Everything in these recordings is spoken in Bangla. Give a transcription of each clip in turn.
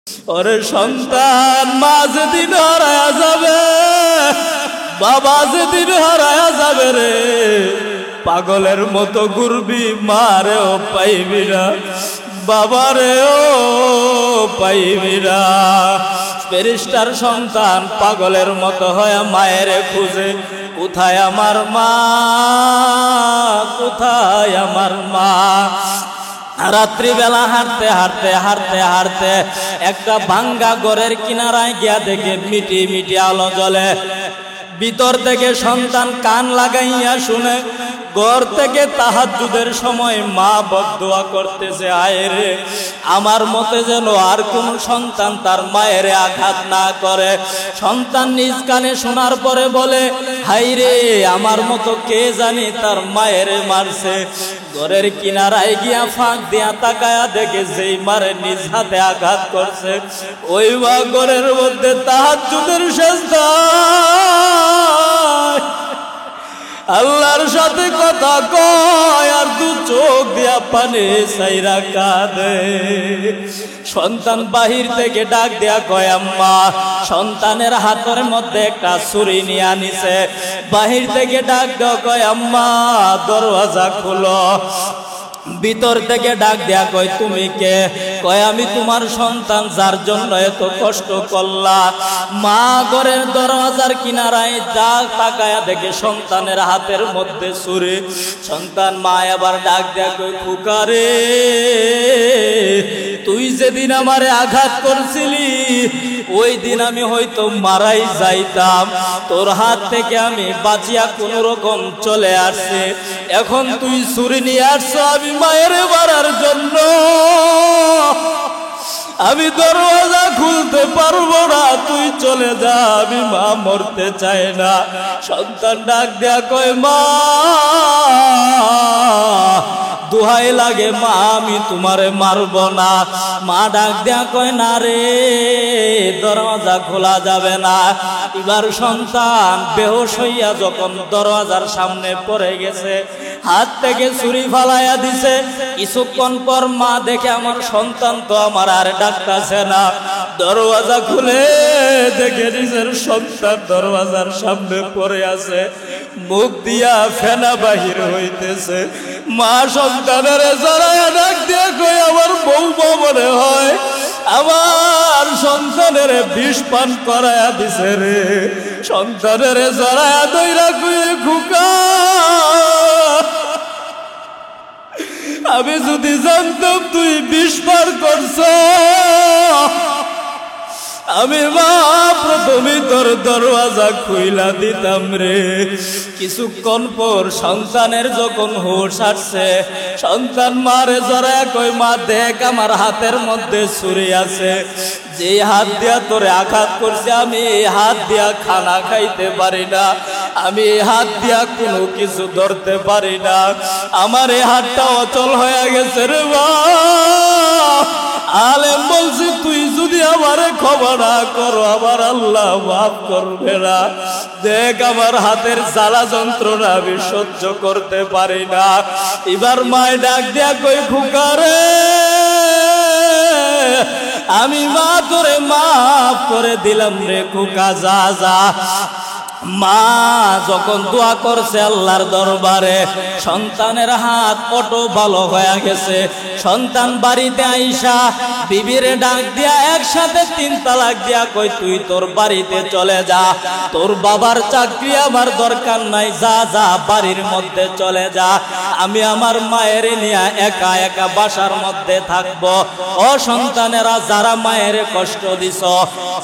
ওরে সন্তান মা যেদিন হারায়া যাবে, বাবা যেদিন হারায়া যাবে রে, পাগলের মতো ঘুরবি, মারেও পাইবি না, বাবারেও পাইবি না। ফেরেশতার সন্তান পাগলের মতো হয়ে মায়ের খুঁজে, কোথায় আমার মা, কোথায় আমার মা। রাত্রিবেলা হাঁটতে হাঁটতে হাঁটতে হাঁটতে একটা ভাঙ্গা ঘরের কিনারায় গিয়া দেখে মিটি মিটি আলো জ্বলে। ভিতর থেকে সন্তান কান লাগাইয়া শুনে, ঘর থেকে তাহাজ্জুদের সময় মা বদদোয়া করতেছে, আয় রে আমার মতে যেন আর কোন সন্তান তার মায়ের আঘাত না করে। সন্তান নিজ কানে শোনার পরে বলে, হাই রে আমার মতো কে জানি তার মায়ের মারছে। ঘরের কিনারায় গিয়া ফাঁক দিয়া তাকায়া দেখে যেই মারে নিজ হাতে আঘাত করছে, ওই মা ঘরের মধ্যে তাহাজ্জুদের সেজদা আল্লাহর সাথে কথা কয় আর দু চোখ দিয়া পানি সাইরা কাঁদে। সন্তান বাহির থেকে ডাক দিয়া কয়, আম্মা। সন্তানের হাতের মধ্যে একটা ছুরি নিয়ে আনিছে। বাহির থেকে ডাক দেওয়া কয়, আম্মা দরওয়াজা খুলো। ভিতর থেকে ডাক দেয়া কয়, তুমি কে? কয়, আমি তোমার সন্তান, যার জন্য এত কষ্ট করলা। মা ঘরের দরওয়াজার কিনারায় ডাক তাকায়া দেখে সন্তানের হাতের মধ্যে ছুরি। সন্তান মা আবার ডাক দেয়া কয়, খোকা রে তুই যেদিন আমারে আঘাত করছিলি ওই দিন আমি হয়তো মারাই যাইতাম, তোর হাত থেকে আমি বাঁচিয়া কোন রকম চলে আসছে। এখন তুই ছুরি নিয়ে আসছো আমি মায়ের মারার জন্য। আমি দরওয়াজা খুলতে পারবো না, তুই চলে যা, আমি মা মরতে চাই না। সন্তান ডাক দেয়া কয়, মা দোহাই লাগে মা আমি তোমারে মারব না। মা ডাক দেয়া কয়, না রে দরওয়াজা খোলা যাবে না। এবার সন্তান বেহুশ হইয়া যখন দরওয়াজার সামনে পড়ে গেছে, হাত থেকে ছুরি ফালাইয়া দিছে। কিছুক্ষণ পর মা দেখে আমার সন্তান তো আমার আর ডাকতেছে না। দরওয়াজা খুলে দেখে নিজের সন্তান দরওয়াজার সামনে পড়ে আছে, মুখ দিয়া ফেনা বাহির হইতেছে। মা সন্তানের জড়াইয়া ডাক দিয়ে কই, আমার বউ মনে হয় আমার সন্তানের বিষ পান করাইয়া দিছে রে। সন্তানের জড়াইয়া দইরা কই, খুকা আমি যদি জানতাম তুই বিষ পান করছ, আমি মা প্রথমে তোর দরওয়াজা খুইলা দিতাম রে। কিছুক্ষণ পর সন্তানের যখন হুঁশ আসছে, সন্তান মারে জড়ায় কই, মা দেখ আমার হাতের মধ্যে ছুরি আছে, যে হাত দিয়া তোরে আঘাত করছে আমি এই হাত দিয়া খানা খাইতে পারি না, আমি এই হাত দিয়া কোনো কিছু ধরতে পারি না, আমার এই হাতটা অচল হয়ে গেছে রে মা। আলেম বলছি তুই যদি আমারে ক্ষমা না করো আমার আল্লাহ মাফ করবে না। দেখ আমার হাতের জ্বালা যন্ত্রণা আমি সহ্য করতে পারি না। এবার মায় ডাক দিয়া কই, খোকা রে আমি মা তোরে মাফ করে দিলাম রে খোকা, যা যা। মা যখন দোয়া করছে আল্লাহর দরবারে, সন্তানের হাত কত ভালো হয়ে গেছে। সন্তান বাড়িতে আইসা বিবিরে ডাক দিয়া একসাথে 3 তালাক দিয়া কই, তুই তোর বাড়িতে চলে যা, তোর বাবার চাকরি আমার দরকার নাই, যা যা বাড়ির মধ্যে চলে যা, আমি আমার মায়ের নিয়ে একা একা বাসার মধ্যে থাকবো। ও সন্তানেরা, যারা মায়ের কষ্ট দিছ,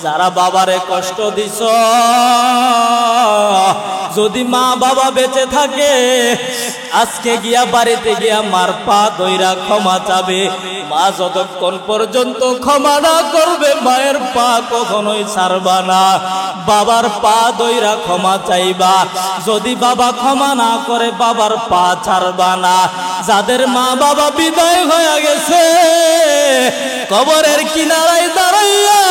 যারা বাবারে কষ্ট দিছ, যদি মা বাবা বেঁচে থাকে আজকে গিয়া বাড়িতে গিয়া মার পা ধইরা ক্ষমা চাবে। মা যতক্ষণ পর্যন্ত ক্ষমা না করবে মায়ের পা কখনোই ছাড়বা না, বাবার পা ধইরা ক্ষমা চাইবা। যদি বাবা ক্ষমা না করে বাবার পা ছাড়বা না। যাদের মা বাবা বিদায় হয়ে গেছে কবরের কিনারায় দাঁড়াইয়া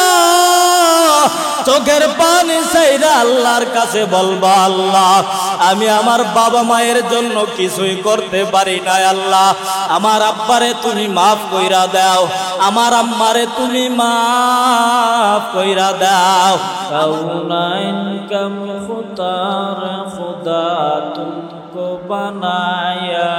চোখের পানি চাইরা চাইরা আল্লাহর কাছে বলবা, আল্লাহ আমি আমার বাবা মায়ের জন্য কিছুই করতে পারি না, আল্লাহ আমার আব্বারে তুমি মাফ কইরা দাও, আমার আম্মারে তুমি মাফ কইরা দাও। কাউনাইন কম খুদার খুদা তুমকো বানায়া,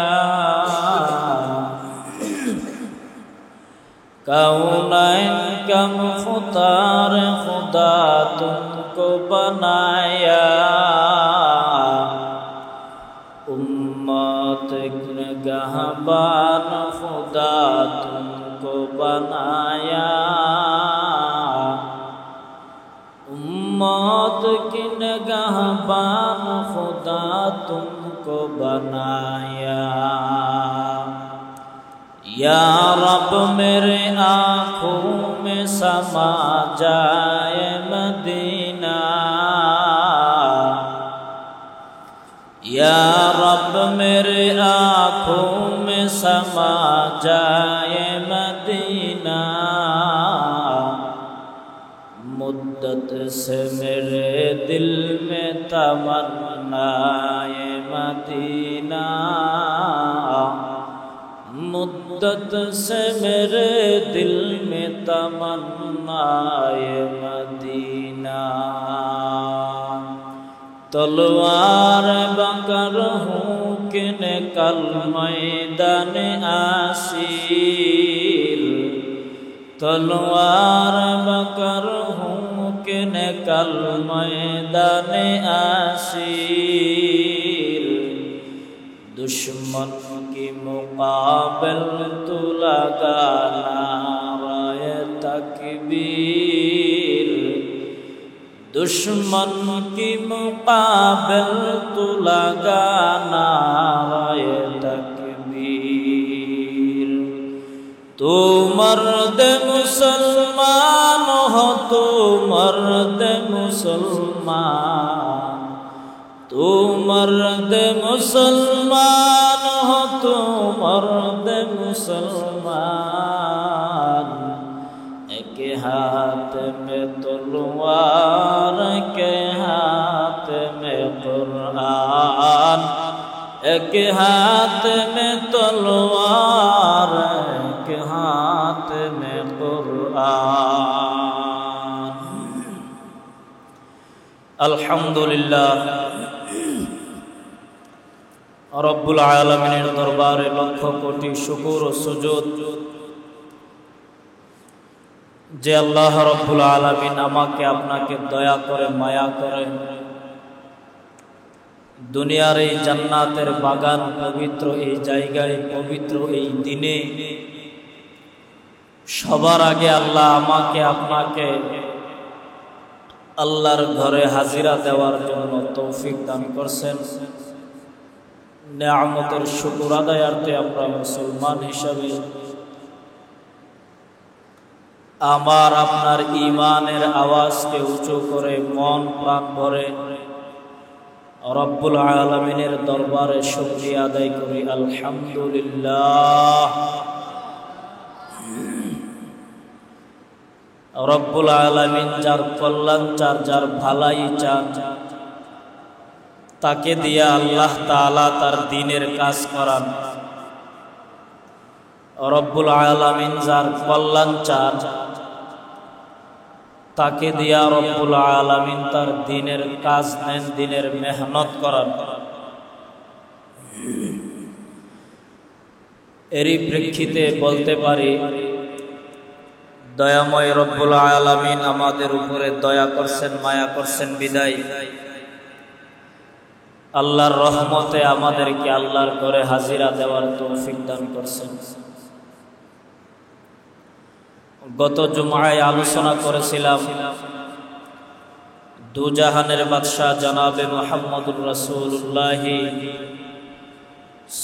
কাউনাইন কম খুদার খুদা তুমকো বানায়া, उम्मत निगहबान खुदा तुमको बनाया, उम्मत की निगहबान खुदा तुमको बनाया। या रब मेरे आँखों में समा जाए मदीना, या रब मेरे आँखों में समा जाए मदीना, मुद्दत से मेरे दिल में तमन्नाए मदीना, मुद्दत से मेरे दिल में तमन्नाए मदीना। तलवार बकर हूँ कि निकल मैदान आसीर, तलवार बकर हूँ कि निकल मैदान आसीर, दुश्मन की मुकाबिल तू लगा नारे तकबीर, दुश्मन की मुकाबिल तू लगा नारे तकबीर। तू मर्द मुसलमान हो, तू मर्द मुसलमान, तू मर्द मुसलमान हो, तू मर्द मुसलमान। एक हाथ में तलवार, के हाथ में कुरान, एक हाथ में तलवार, एक हाथ में कुरान। अल्हम्दुलिल्लाह रब्बुल आलमीনের দরবারে লক্ষ কোটি শুকর ও সুজুদ যে আল্লাহ রব্বুল আলামিন আমাকে আপনাকে দয়া করে মায়া করে দুনিয়ার এই জান্নাতের বাগান, পবিত্র এই জায়গায়, পবিত্র এই দিনে সবার আগে আল্লাহ আমাকে আপনাকে আল্লাহর ঘরে হাজিরা দেওয়ার জন্য তৌফিক দান করছেন। নেয়ামতের শুকর আদায়ার্থে আমরা মুসলমান হিসাবে আমার আপনার ঈমানের আওয়াজকে উঁচু করে মন প্রাণ ভরে রব্বুল আলামিনের দরবারে শুকরিয়া আদায় করি, আলহামদুলিল্লাহ। রব্বুল আলামিন যার কল্যাণ চান, যার ভালাই চান, তাকে দিয়া আল্লাহ তাআলা তার দ্বীনের কাজ করান। রব্বুল আলামিন যার কল্যাণ চান, তাকে দিয়া রব্বুল আলামিন তার দ্বীনের কাজ নেন, দ্বীনের মেহনত করান। এরই প্রেক্ষিতে বলতে পারি, দয়াময় রব্বুল আলামিন আমাদের উপরে দয়া করছেন, মায়া করছেন বিদায় আল্লাহর রহমতে আমাদেরকে আল্লাহর ঘরে হাজিরা দেওয়ার তৌফিক দান করছেন। গত জুমআয় আলোচনা করেছিলাম দুজাহানের বাদশাহ জনাবে মুহাম্মদুর রাসূলুল্লাহ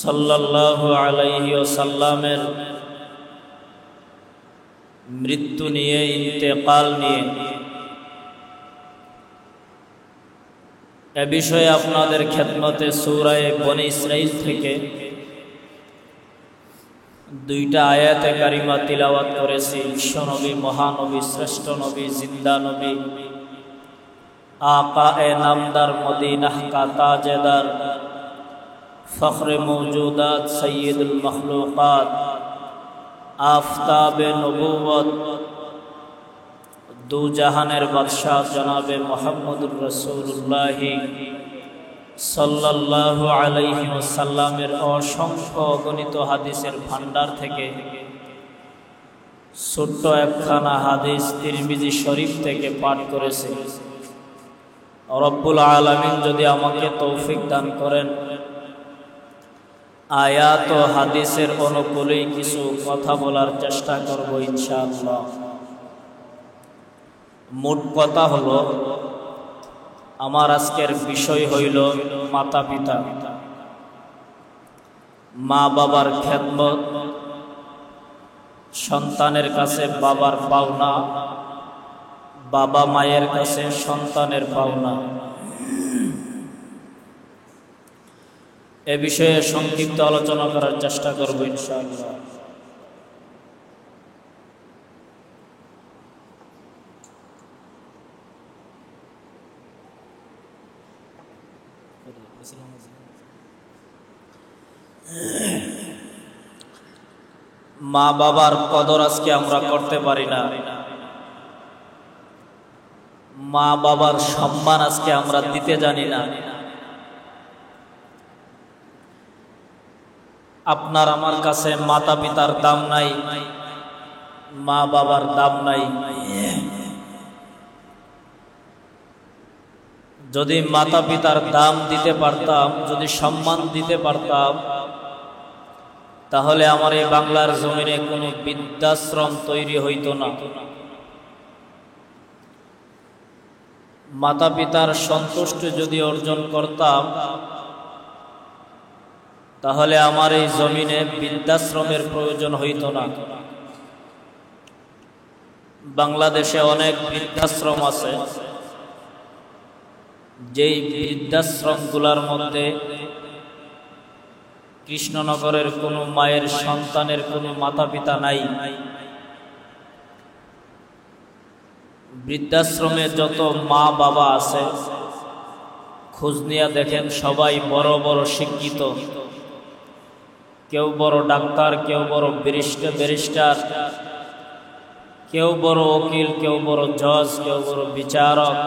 সাল্লাল্লাহু আলাইহি ওয়াসাল্লামের মৃত্যু নিয়ে, ইন্তেকাল নিয়ে। এ বিষয়ে আপনাদের খেদমতে সূরা বনী ইসরাঈল থেকে দুইটা আয়াতে কারিমা তিলাওয়াত করেছি। বিশ্বনবী, মহানবী, শ্রেষ্ঠ নবী, জিন্দা নবী आकाए नामदार मदीना का ताजेदार फ़ख्र मौजूदात सय्यदुल मखलूक़ात आफ़ताब नबूवत दो जहानेर बादशाह जनाबे मुहम्मदुर रसूलुल्लाह सल्लल्लाहु अलैहि वसल्लामेर असंख्य गणित हादिसेर भाण्डार थेके ছোট্ট একখানা হাদিস তিরমিজি শরীফ থেকে পাঠ করেছি। রব্বুল আলামিন যদি আমাকে তৌফিক দান করেন, আয়াত ও হাদিসের অনুকূলেই কিছু কথা বলার চেষ্টা করব ইনশাআল্লাহ। মোট কথা হলো, আমার আজকের বিষয় হইল মাতা পিতা, মা বাবার খেদমত, সন্তানের কাছে বাবার পাওনা, বাবা মায়ের কাছে সন্তানের পাওনা। এ বিষয়ে সংক্ষিপ্ত আলোচনা করার চেষ্টা করব ইনশাআল্লাহ। মা বাবার কদর আজকে আমরা করতে পারি না, মা বাবার সম্মান আজকে আমরা দিতে জানি না। আপনার আমার কাছে মাতা পিতার দাম নাই, মা বাবার দাম নাই। যদি মাতা পিতার দাম দিতে পারতাম, যদি সম্মান দিতে পারতাম, তাহলে আমার এই বাংলার জমিনে কোনো বৃদ্ধাশ্রম তৈরি হইত না। মাতা পিতার সন্তুষ্টি যদি অর্জন করতাম, তাহলে আমার এই জমিনে বৃদ্ধাশ্রমের প্রয়োজন হইত না। বাংলাদেশে অনেক বৃদ্ধাশ্রম আছে, যেই বৃদ্ধাশ্রমগুলোর মধ্যে কৃষ্ণনগরের কোনো মায়ের সন্তানের কোনো মাতা পিতা নাই। বৃদ্ধাশ্রমে যত মা বাবা আছে, খোঁজ নিয়ে দেখেন সবাই বড় বড় শিক্ষিত, কেউ বড় ডাক্তার, কেউ বড় ব্যারিস্টার, কেউ বড় উকিল, কেউ বড় জজ, কেউ বড় বিচারক,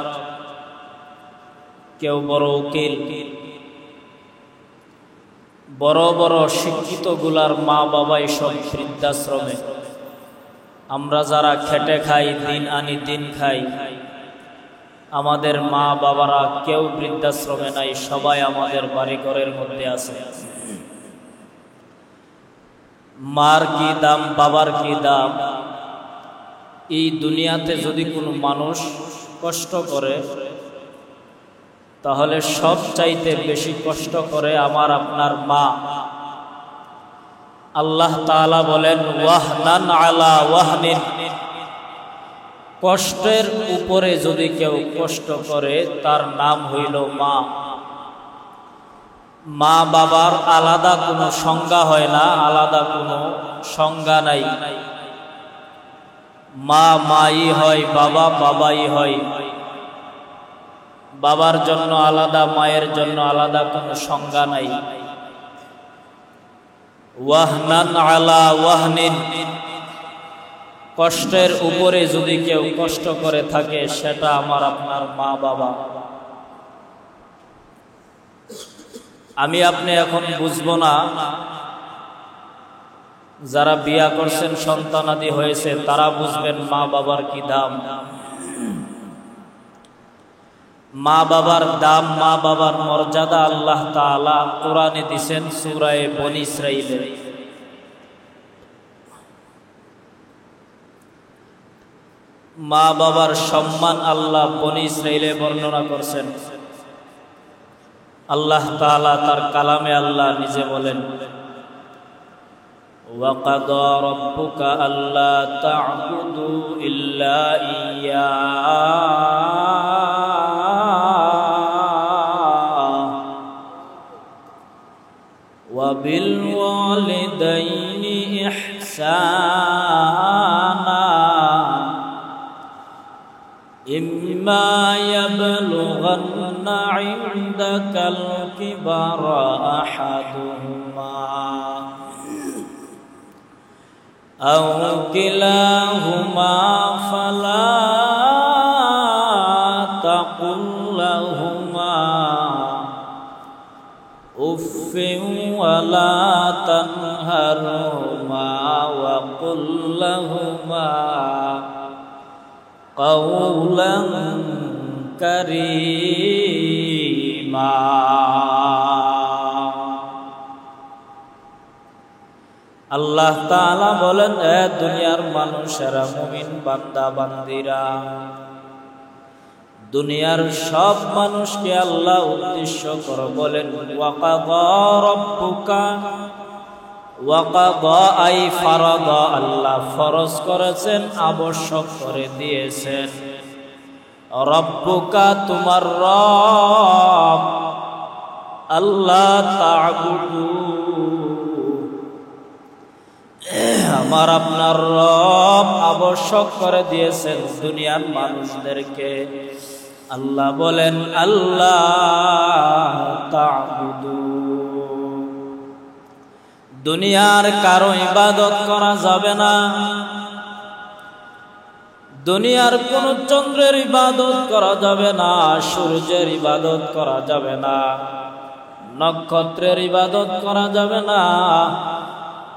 কেউ বড় উকিল। বড় বড় শিক্ষিত গুলার মা বাবাই সব বৃদ্ধাশ্রমে। আমরা যারা খেটে খাই, দিন আনি দিন খাই, আমাদের মা বাবারা কেউ বৃদ্ধাশ্রমে নাই, সবাই আমাদের বাড়ি ঘরের মধ্যে আছে। মার কি দাম, বাবার কি দাম। এই দুনিয়াতে যদি কোনো মানুষ কষ্ট করে, তাহলে সব চাইতে বেশি কষ্ট করে আমার আপনার মা। আল্লাহ তাআলা বলেন, ওয়াহনান আলা ওয়াহনিন, কষ্টের উপরে যদি কেউ কষ্ট করে তার নাম হইল মা। মা বাবার আলাদা কোনো সংজ্ঞা হয় না, আলাদা কোনো সংজ্ঞা নাই। মা মাই হয়, বাবা বাবাই হয়। বাবার জন্য আলাদা, মায়ের জন্য আলাদা কোনো সংজ্ঞা নাই। ওয়াহনান আলা ওয়াহনিন, কষ্টের উপরে যদি কেউ কষ্ট করে থাকে, সেটা আমার আপনার মা বাবা। আমি আপনি এখন বুঝবো না, যারা বিয়া করছেন, সন্তানাদি হয়েছে, তারা বুঝবেন মা বাবার কি দাম। মা বাবার দাম, মা বাবার মর্যাদা আল্লাহ তাআলা কোরআনে দিয়েছেন সূরা বনী ইসরাঈলে। মা বাবার সম্মান আল্লাহ বনী ইসরাঈলে বর্ণনা করছেন। আল্লাহ তাআলা তার কালামে আল্লাহ নিজে বলেন, وَقَضَى رَبُّكَ أَلَّا تَعْبُدُوا إِلَّا إِيَّاهُ وَبِالْوَالِدَيْنِ إِحْسَانًا ইম্মা ইয়াবলুগান্না ইনদাকাল কিবারা আহাদুহুমা আও কিলাহুমা ফালা তাকুল লাহুমা উফিন ওয়ালা তানহারহুমা ওয়া কুল লাহুমা কাওলান কারীমা। আল্লাহ তাআলা বলেন, এ দুনিয়ার মানুষেরা, মুমিন বান্দা বান্দিরা, দুনিয়ার সব মানুষকে আল্লাহ উদ্দেশ্য করে বলেন, ওয়াকাদা রাব্বুকা, ওয়াকাদা আই ফারাদা, আল্লাহ ফরজ করেছেন, আবশ্যক করে দিয়েছেন। রাব্বুকা তোমার রব, আল্লাহ তা'বুদু, আমার আপনার রব আবশ্যক করে দিয়েছেন দুনিয়ার মানুষদেরকে। আল্লাহ বলেন, আল্লাহ তা'বুদু, দুনিয়ার কারো ইবাদত করা যাবে না, দুনিয়ার কোন চন্দ্রের ইবাদত করা যাবে না, সূর্যের ইবাদত করা যাবে না, নক্ষত্রের ইবাদত করা যাবে না,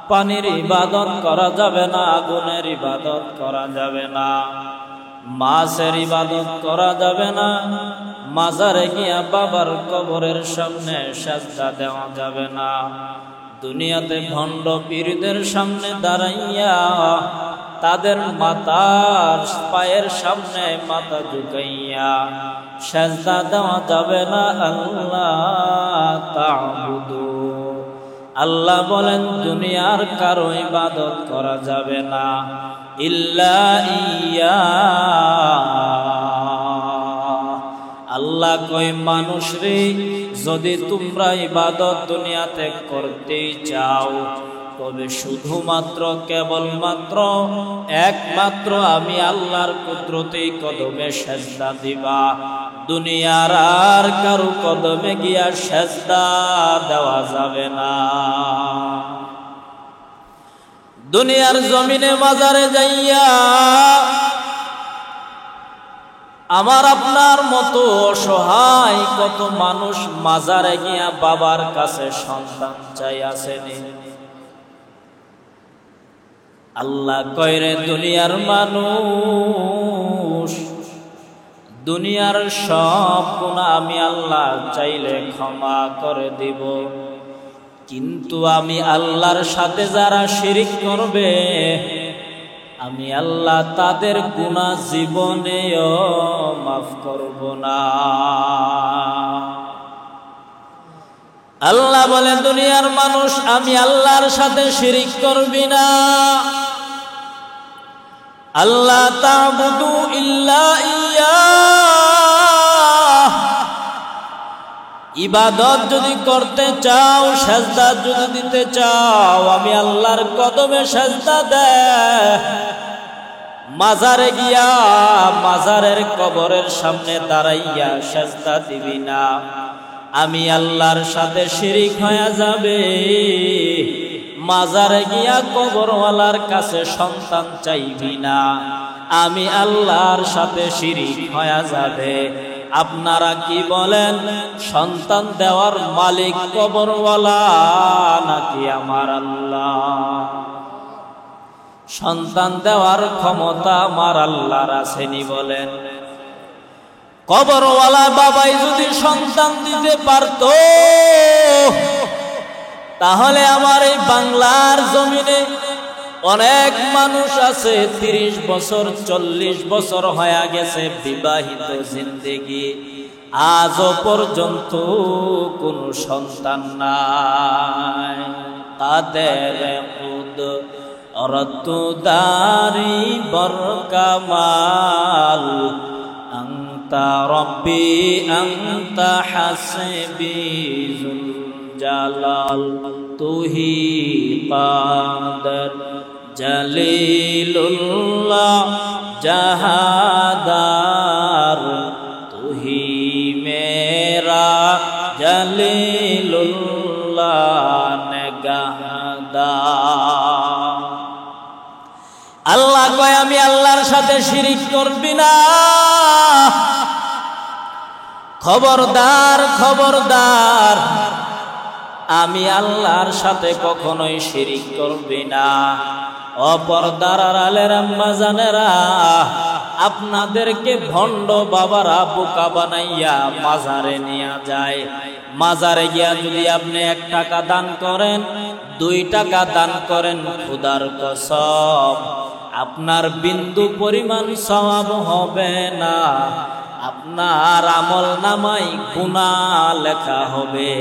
পানির ইবাদত করা যাবে না, আগুনের ইবাদত করা যাবে না, মাছের ইবাদত করা যাবে না, মাজারে গিয়া বাবার কবরের সামনে সিজদা দেওয়া যাবে না, দুনিয়াতে ভণ্ড পীরদের সামনে দাঁড়াইয়া তাদের মাথার পায়ের সামনে মাথা ঝুঁকাইয়া সিজদা দেওয়া যাবে না। আল্লাহ তা'বুদু, আল্লাহ বলেন দুনিয়ার কারো ইবাদত করা যাবে না, ইল্লা ইয়া। আল্লাহ কই, মানুষ রে, যদি তোমরা ইবাদত দুনিয়াতে করতেই চাও, তবে শুধুমাত্র কেবলমাত্র একমাত্র আমি আল্লাহর কুদরতি কদমে সিজদা দিবা, দুনিয়ার আর কারো কদমে গিয়া সিজদা দেওয়া যাবে না। দুনিয়ার জমিনে মাজারে যাইয়া আমার আপনার মতো অসহায় কত মানুষ মাজারে গিয়া বাবার কাছে সন্তান চাই আসেনি। আল্লাহ কইরে, দুনিয়ার মানুষ, দুনিয়ার সব গুনাহ আমি আল্লাহ চাইলে ক্ষমা করে দিব, কিন্তু আমি আল্লাহর সাথে যারা শিরিক করবে, আমি আল্লাহ তাদের গুনাহ জীবনেও মাফ করব না। আল্লাহ বলে, দুনিয়ার মানুষ, আমি আল্লাহর সাথে শিরিক করবি না। আল্লাহ তা'বুদু ইল্লা ইয়্যাহ, ইবাদত যদি করতে চাও, সিজদা যদি দিতে চাও, আমি আল্লাহর কদমে সিজদা দে। মাজারে গিয়া মাজারের কবরের সামনে দাঁড়াইয়া সিজদা দিবি না, আমি আল্লাহর সাথে শিরিক হয়ে যাবে। মাজারে গিয়া কবরওয়ালার কাছে সন্তান চাইবি না, আমি আল্লাহর সাথে শিরিক হয়ে যাবে। আপনারা কি বলেন, সন্তান দেওয়ার মালিক কবরওয়ালা নাকি আমার আল্লাহ? সন্তান দেওয়ার ক্ষমতা আমার আল্লাহর আছেনি বলেন? কবরওয়ালা বাবাই যদি সন্তান দিতে পারতো, তাহলে আমার এই বাংলার জমিনে অনেক মানুষ আছে 30 বছর 40 বছর হয়ে গেছে বিবাহিত জিন্দেগি, আজও পর্যন্ত কোনো সন্তান নাই। তাদের খুদ রতুদারি বরকামাল, আনতা রব্বি আনতা হাসবি জুল জালাল, তুহি কাদের জালিলুল্লাহ জাহাদা সাথে শিরিক করবি না। খবরদার খবরদার, আমি আল্লাহর সাথে কখনোই শিরিক করবি না। অপরদার আড়ালের আম্মা জানেরা, আপনাদেরকে ভণ্ড বাবারা বোকা বানাইয়া মাজারে নিয়ে যায়। মাজারে গিয়া যদি আপনি 1 টাকা দান করেন, 2 টাকা দান করেন, খোদার কসম আপনার বিন্দু পরিমাণ সওয়াব হবে না, আপনার আমল নামায় গুনাহ লেখা হবে।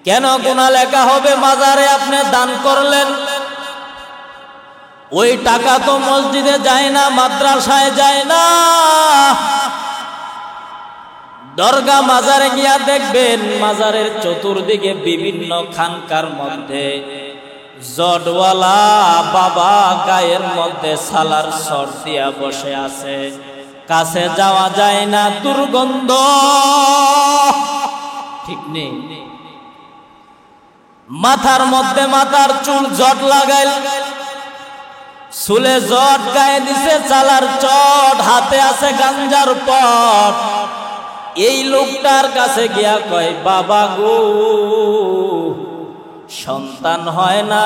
কেন গুনাহ লেখা হবে? মাজারে আপনি দান করলেন, ওই টাকা তো মসজিদে যায় না, মাদ্রাসায় যায় না। দরগা মাজারে গিয়া দেখবেন, মাজারের চতুর্দিকে বিভিন্ন খানকার মধ্যে জটওয়ালা বাবা গায়ের মধ্যে সালার শর্ট দিয়া বসে আছে। কাছে যাওয়া যায় না, দুর্গন্ধ। ঠিক নেই? মাথার মধ্যে মাথার চুল জট লাগাইল, চুলে জট, গায়ে দিছে চালার চট, হাতে আছে গাঞ্জার পট। এই লোকটার কাছে গিয়া কয়, বাবা গো, সন্তান হয় না,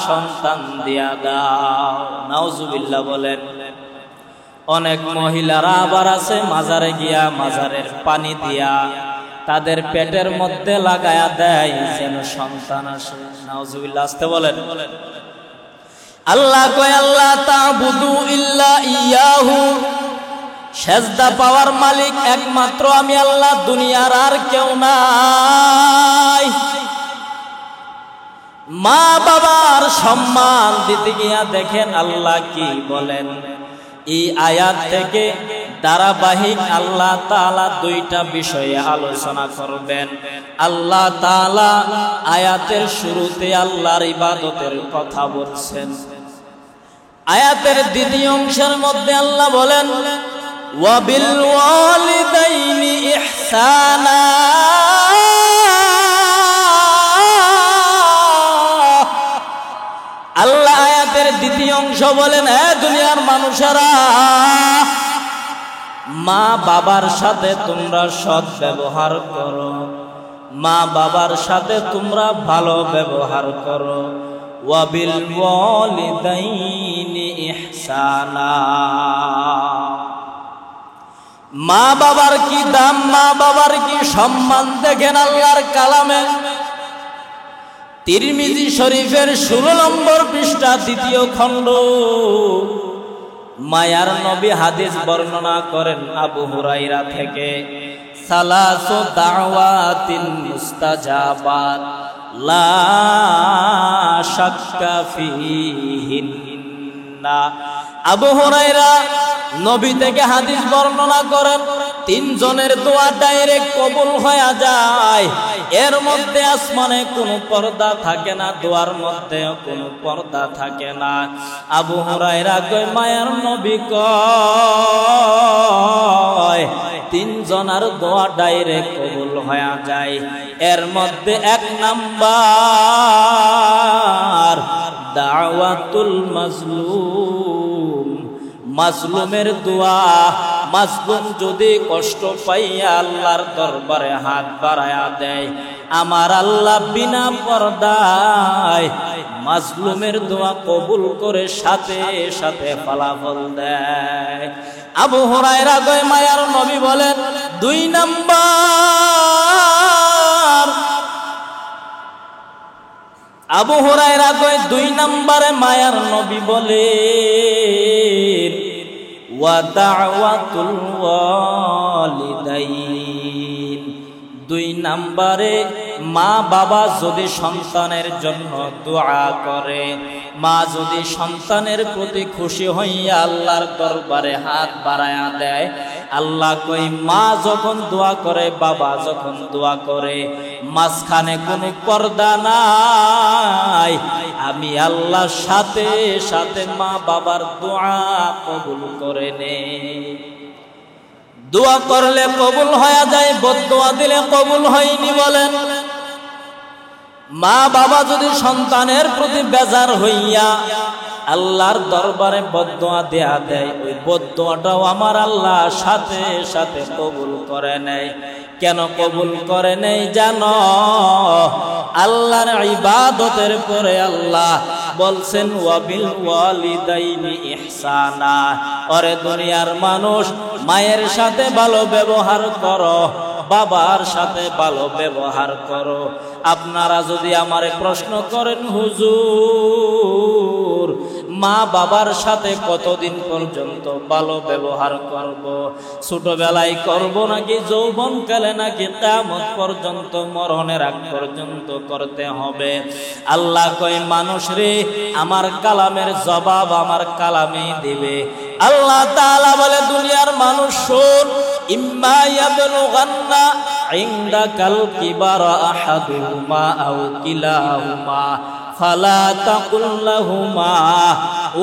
সন্তান দিয়া দাও। নাউজুবিল্লাহ বলেন। অনেক মহিলারা আবার আছে, মাজারে গিয়া মাজারের পানি দিয়া তাদের পেটের মধ্যে লাগায়া দেয় যেন সন্তান আসে। নাউজুবিল্লাহ, আসতে বলেন। আল্লাহ কয়, আল্লাহ তা'বুদু ইল্লা ইয়াহু, সেজদা পাওয়ার মালিক একমাত্র আমি আল্লাহ, দুনিয়ার আর কেউ নাই। মা বাবার সম্মান দিতে গিয়া দেখেন আল্লাহ কি বলেন। এই আয়াত থেকে ধারাবাহিক আল্লাহ তাআলা 2টা বিষয়ে আলোচনা করবেন। আল্লাহ তাআলা আয়াতের শুরুতে আল্লাহর ইবাদতের কথা বলছেন। আয়াতের দ্বিতীয় অংশের মধ্যে আল্লাহ বলেন, ওয়া বিল ওয়ালিদাইনি ইহসানা। আল্লাহ আয়াতের দ্বিতীয় অংশ বলেন, হে দুনিয়ার মানুষেরা, মা বাবার সাথে তোমরা সৎ ব্যবহার করো, মা বাবার সাথে তোমরা ভালো ব্যবহার করো। ওয়া বিল ওয়ালিদাইনি ইহসানা। মা বাবার কি দাম, মা বাবার কি সম্মান দেখেন আল্লাহর কালামে। তিরমিজি শরীফের 16 নম্বর পৃষ্ঠা 2য় খণ্ড, মায়ার নবী হাদিস বর্ণনা করেন আবু হুরায়রা থেকে, সালাসু দাওয়াতিন মুস্তাজাবাত লা শাক্কা ফিহিন্না। আবু হুরায়রা নবী থেকে হাদিস বর্ণনা করেন, 3 জনের দোয়া ডাইরেক্ট কবুল হয়ে যায়। এর মধ্যে আসমানে কোনো পর্দা থাকে না, দোয়ার মধ্যে কোনো পর্দা থাকে না। আবু হুরায়রা কয়, মায়ার নবী কয় 3 জনের দোয়া ডাইরেক্ট কবুল হয়ে যায়। এর মধ্যে 1 নাম্বার দাওয়াতুল মাজলুম, মাজলুমের দোয়া। মাজলুম যদি কষ্ট পাইয়া আল্লাহর দরবারে হাত বাড়ায়া দেয়, আমার আল্লাহ বিনা পর্দায় মাজলুমের দোয়া কবুল করে সাথে সাথে ফলাফল দেয়। আবু হুরায়রা কয়, মায়ার নবী বলেন 2 নাম্বার। আবু হুরায়রা কয় 2 নম্বরে মায়ার নবী বলেন, ওয়া দাওয়াতুল ওয়ালিদাইন। 2 নম্বরে মা বাবা যদি সন্তানের জন্য দোয়া করে, মা যদি সন্তানের প্রতি খুশি হইয়া আল্লাহর দরবারে হাত বাড়ায়া দেয়, আল্লাহ কই মা যখন দোয়া করে, বাবা যখন দোয়া করে, মাঝখানে কোনো পর্দা নাই, আমি আল্লাহ সাথে সাথে মা বাবার দোয়া কবুল করে নেই। দোয়া করলে কবুল হয়ে যায়, বদদোয়া দিলে কবুল হয়নি বলেন। মা বাবা যদি সন্তানের প্রতি বেজার হইয়া আল্লাহর দরবারে বদদোয়া দেয়া দেয়, ওই বদদোয়াটাও আমার আল্লাহ সাথে সাথে কবুল করে নেয়। কেন কবুল করে নেই জানো? আল্লাহর ইবাদতের পরে আল্লাহ বলছেন ওয়াবিল ওয়ালিদাইনি ইহসানা, ওরে দুনিয়ার মানুষ মায়ের সাথে ভালো ব্যবহার করো, বাবার সাথে ভালো ব্যবহার করো। আপনারা যদি আমারে প্রশ্ন করেন হুজুর মা বাবার সাথে কতদিন পর্যন্ত ভালো ব্যবহার করব? ছোটবেলায় করব নাকি যৌবনকালে নাকি কিয়ামত পর্যন্ত, মরণের আগ পর্যন্ত করতে হবে? আল্লাহ কয় মানুষ রে, আমার কালামের জবাব আমার কালামেই দিবে। আল্লাহ তাআলা বলে দুনিয়ার মানুষ শোন, ইম্মা ইয়াবলুগান্না ইনদাকাল কিবারা আহাদুহুমা আও কিলাহুমা ফালা তাকুল লাহুমা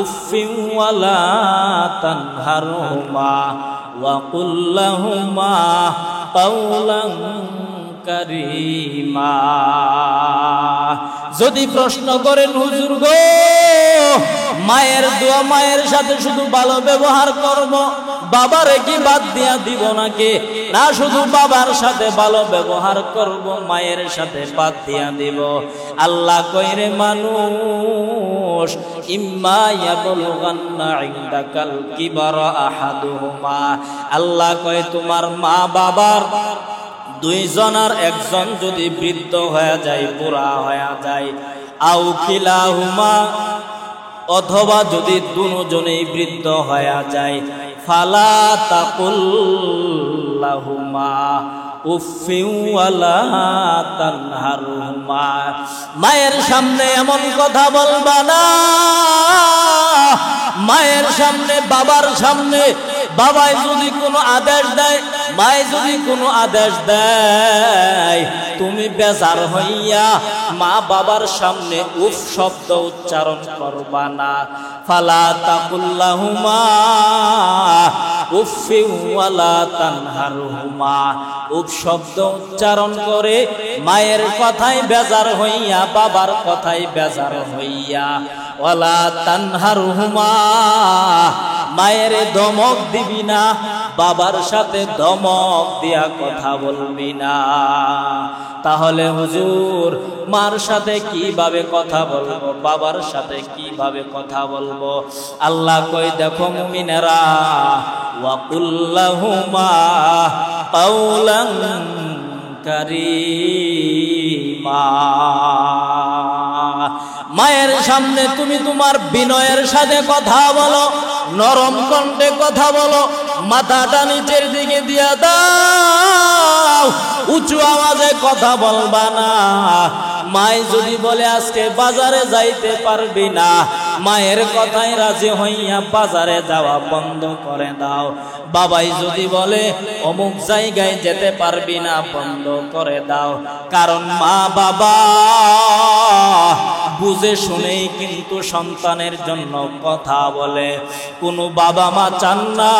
উফফিন ওয়ালা তানহারহুমা ওয়া কুল লাহুমা কাওলান কারীমা। যদি প্রশ্ন করেন হুজুর গো মায়ের দোয়া, মায়ের সাথে শুধু ভালো ব্যবহার করব, বাবারে কি বাদ দিয়া দিব নাকি? না, শুধু বাবার সাথে ভালো ব্যবহার করব, মায়ের সাথে বাদ দিয়া দিব। আল্লাহ কইরে মানুষ ইম্মা ইয়াবলুগান্না ইনদাকাল কিবারা আহাদুহুমা, আল্লাহ কয় তোমার মা বাবার দুইজনের একজন যদি বৃদ্ধ হয়ে যায়, বুড়া হয়ে যায়, আও কিলাহুমা অথবা যদি দুজনেই বৃদ্ধ হয়ে যায়, ফালা তাকুল লাহুমা উফফিন ওয়ালা তানহারহুমা, মায়ের সামনে এমন কথা বলবা না, মায়ের সামনে বাবার সামনে বাবাই যদি কোনো আদেশ দেয়, মায়ে যদি কোনো আদেশ দেয়, তুমি বেজার হইয়া মা বাবার সামনে উফ শব্দ উচ্চারণ করবা না। ফালা তাকুল লাহুমা উফফিন ওয়ালা তানহারহুমা, উফ শব্দ উচ্চারণ করে মায়ের কথাই বেজার হইয়া, বাবার কথাই বেজার হইয়া, ওয়ালা তানহারহুমা, মায়ের ধমক দিবি না, বাবার সাথে ধমক দিয়া কথা বলবি না। তাহলে হুজুর মার সাথে কিভাবে কথা বলবো, বাবার সাথে কিভাবে কথা বলবো? আল্লাহ কই দেখো মুমিনেরা, ওয়া কুল লাহুমা কাওলান কারীমা, মায়ের সামনে তুমি তোমার বিনয়ের সাথে কথা বলো, নরম কণ্ঠে কথা বলো, মাথাটা নিচের দিকে দিয়া দাও, উঁচু আওয়াজে কথা বলবা না। মাই যদি বলে আজকে বাজারে যাইতে পারবি না, মায়ের কথাই রাজি হইয়া বাজারে যাওয়া বন্ধ করে দাও। বাবাই যদি বলে অমুক জায়গায় যেতে পারবি না, বন্ধ করে দাও। কারণ মা বাবা বুঝে শুনেই কিন্তু সন্তানের জন্য কথা বলে। কোনো বাবা মা চান না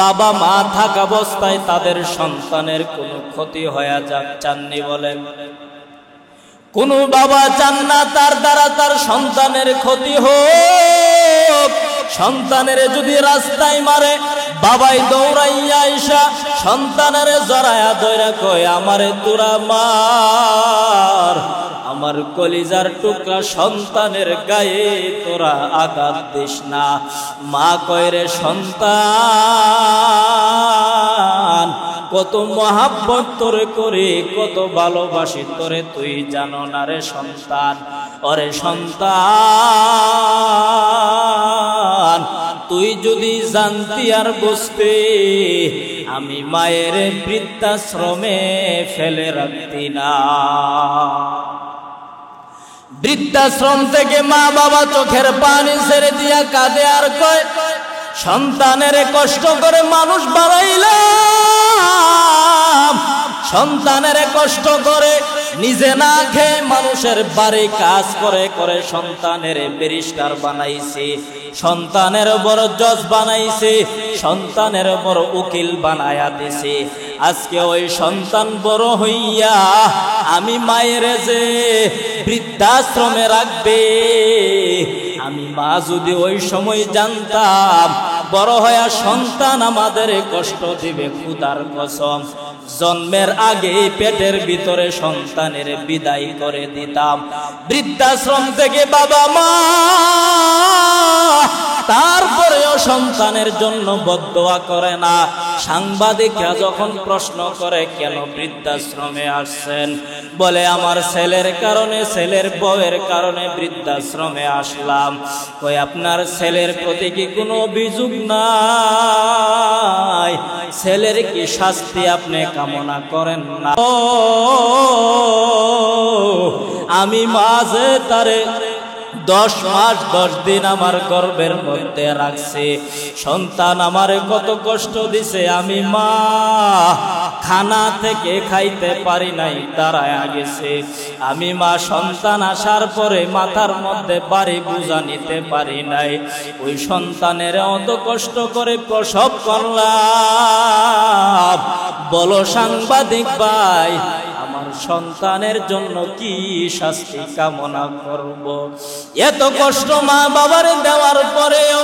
বাবা মা থাকা অবস্থায় তাদের সন্তানের কোনো ক্ষতি হয়ে যাক, চাননি বলেন? কোন বাবা চান না তার দ্বারা তার সন্তানের ক্ষতি হোক। সন্তানের যদি রাস্তায় মারে, বাবাই দৌড়াইয়া আইসা সন্তানের জড়ায়া ধইরা কয় আমারে তোরা মার, আমার কলিজার টুকরা সন্তানের গায়ে তোরা আঘাত দিস না। মা কয় রে সন্তান, কত মহাব্বত তোরে করে, কত ভালোবাসি তোরে, তুই জানো না রে সন্তান। ওরে সন্তান, তুই যদি জানতি আর বুঝতে, আমি মায়ের বৃদ্ধাশ্রমে ফেলে রাখতি না। বৃদ্ধাশ্রম থেকে মা বাবা চোখের পানি ছেড়ে দিয়া কাঁদে আর কয় সন্তানের কষ্ট করে মানুষ বানাইলাম, সন্তানের কষ্ট করে নিজে না খেয়ে মানুষের বাড়ি কাজ করে করে সন্তানের ব্যারিস্টার বানাইছে, সন্তানের বড় জজ বানাইছে, সন্তানের বড় উকিল বানায়া দিছে। আজকে ওই সন্তান বড় হইয়া আমি মায়ের যে বৃদ্ধাশ্রমে রাখবে, আমি মা যদি ওই সময় জানতাম বড় হইয়া সন্তান আমাদের কষ্ট দিবে, খোদার কসম জন্মের আগে পেটের ভিতরে সন্তানের বিদায় করে দিতাম। বৃদ্ধাশ্রম থেকে বাবা মা তারপরেও সন্তানের জন্য বদদোয়া করে না। সাংবাদিকরা যখন প্রশ্ন করে কেন বৃদ্ধাশ্রমে আসছেন, বলে আমার ছেলের কারণে, ছেলের বউয়ের কারণে বৃদ্ধাশ্রমে আসলাম। কই আপনার ছেলের প্রতি কি কোনো অভিযোগ নাই? ছেলের কি শাস্তি আপনি কামনা করেন না? আমি মাঝে তারে 10 মাস 10 দিন আমার গর্ভের মধ্যে রাখছি। সন্তান আমারে কত কষ্ট দিছে, আমি মা খানা থেকে খাইতে পারি নাই, দাঁড়ায় গেছে। আমি মা সন্তান আসার পরে মাথার মধ্যে বাড়ি বোঝা নিতে পারি নাই। ওই সন্তানের অত কষ্ট করে প্রসব করলাম। বলো সাংবাদিক ভাই, আমার সন্তানের জন্য কি শাস্তি কামনা করব? এত কষ্ট মা বাবার দেওয়ার পরেও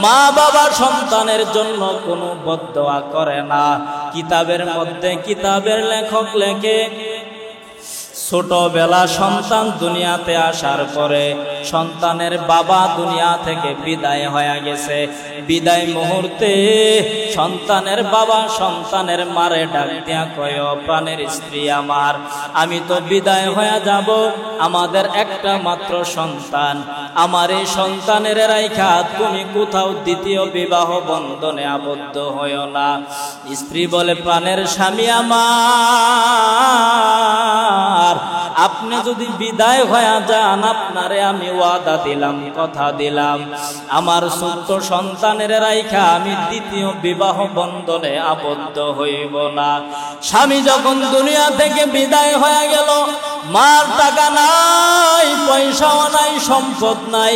মা বাবা সন্তানের জন্য কোনো বদদোয়া করে না। কিতাবের মধ্যে কিতাবের লেখক লেখে, ছোটবেলা সন্তান দুনিয়াতে আসার পরে সন্তানের বাবা দুনিয়া থেকে বিদায় হয়ে গেছে। বিদায় মুহূর্তে সন্তানের বাবা সন্তানের মারে ডাক দিয়া কয়, প্রাণের স্ত্রী আমার, আমি তো বিদায় হয়ে যাব, আমাদের একটা মাত্র সন্তান, আমার এই সন্তানের রাইখা তুমি কোথাও দ্বিতীয় বিবাহ বন্ধনে আবদ্ধ হইও না। স্ত্রী বলে, প্রাণের স্বামী আমার, আপনি যদি বিদায় হয়ে যান, আপনারে আমি ওয়াদা দিলাম, কথা দিলাম, আমার ছোট্ট সন্তানের রাইখা আমি দ্বিতীয় বিবাহ বন্ধনে আবদ্ধ হইব না। স্বামী যখন দুনিয়া থেকে বিদায় হয়ে গেল, মার টাকা নাই, পয়সাও নাই, সম্পদ নাই,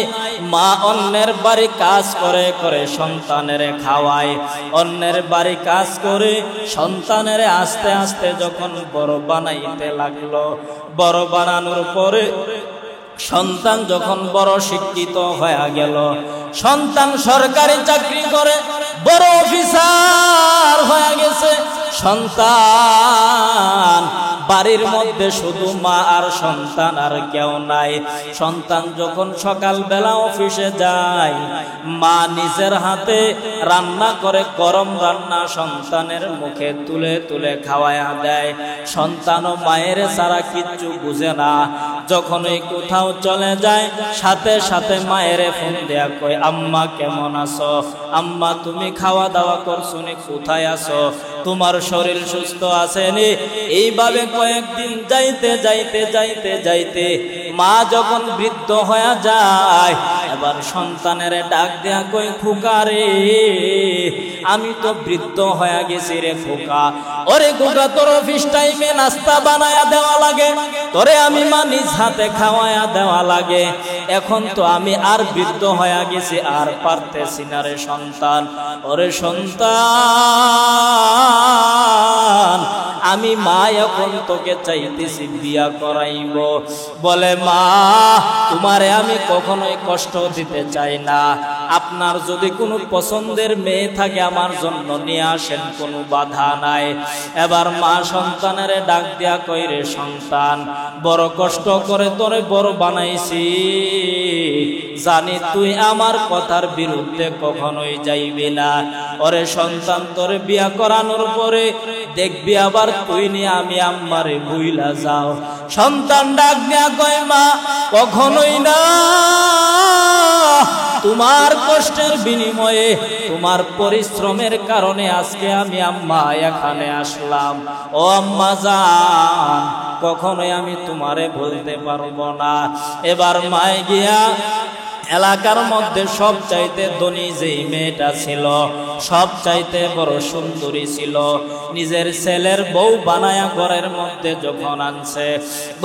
মা অন্যের বাড়ি কাজ করে করে সন্তানের খাওয়ায়, অন্যের বাড়ি কাজ করে সন্তানের আস্তে আস্তে যখন বড় বানাইতে লাগলো, বড় বানানোর পরে সন্তান যখন বড় শিক্ষিত হয়ে গেল, সন্তান সরকারি চাকরি করে বড় অফিসার হয়ে গেছে, সন্তান বাড়ির মধ্যে শুধু মা আর সন্তান, আর কেউ নাই। সন্তান যখন সকালবেলা অফিসে যায়, মা নিজের হাতে রান্না করে গরম রান্না সন্তানের মুখে তুলে তুলে খাওয়ায়া দেয়। সন্তানও মায়ের ছাড়া কিচ্ছু বুঝে না। যখন ওই কোথাও চলে যায়, সাথে সাথে মায়ের ফোন দেয়া কয়, আম্মা কেমন আছো? আম্মা তুমি খাওয়া দাওয়া করছো নি? কোথায় আছো? তোমার শরীর সুস্থ আছেনি? এইভাবে কয়েকদিন যাইতে যাইতে যাইতে যাইতে মা যখন বৃদ্ধ হয়ে যায়, এবার সন্তানের ডাক দেয়া কই, খোকা রে, আমি তো বৃদ্ধ হয়ে গেছি রে খোকা। ওরে খোকা, তোর অফিস টাইমে নাস্তা বানায়া দেওয়া লাগে, তোরে আমি মা নিজ হাতে খাওয়ায়া দেওয়া লাগে, এখন তো আমি আর বৃদ্ধ হয়ে গেছি, আর পারতেছি না রে সন্তান। ওরে সন্তান, আমি মা এখন তোকে চাইতেছি বিয়া করাইব। বলে, মা তোমারে আমি কখনোই কষ্ট দিতে চাই না, আপনার যদি কোনো পছন্দের মেয়ে থাকে আমার জন্য নিয়ে আসেন, কোনো বাধা নাই। এবার মা সন্তানের ডাক দিয়া কই, রে সন্তান, বড় কষ্ট করে তোরে বড় বানাইছি, জানি তুই আমার কথার বিরুদ্ধে কখনোই যাইবি না। ওরে সন্তান, তোরে বিয়া করানোর পরে দেখবি আবার তুই নিয়ে আমি আম্মারে ভুইলা যাও। সন্তান ডাক দিয়া কয়, মা কখনোই না, তোমার কষ্টের বিনিময়ে, তোমার পরিশ্রমের কারণে আজকে আমি আম্মা এখানে আসলাম। ও আম্মা জান, কখনোই আমি তোমারে বলতে পারবো না। এবার মায়ে গিয়া এলাকার মধ্যে সবচাইতে ধনী যেই মেয়েটা ছিল, সবচাইতে বড় সুন্দরী ছিল, নিজের ছেলের বউ বানায়া ঘরের মধ্যে যখন আনছে,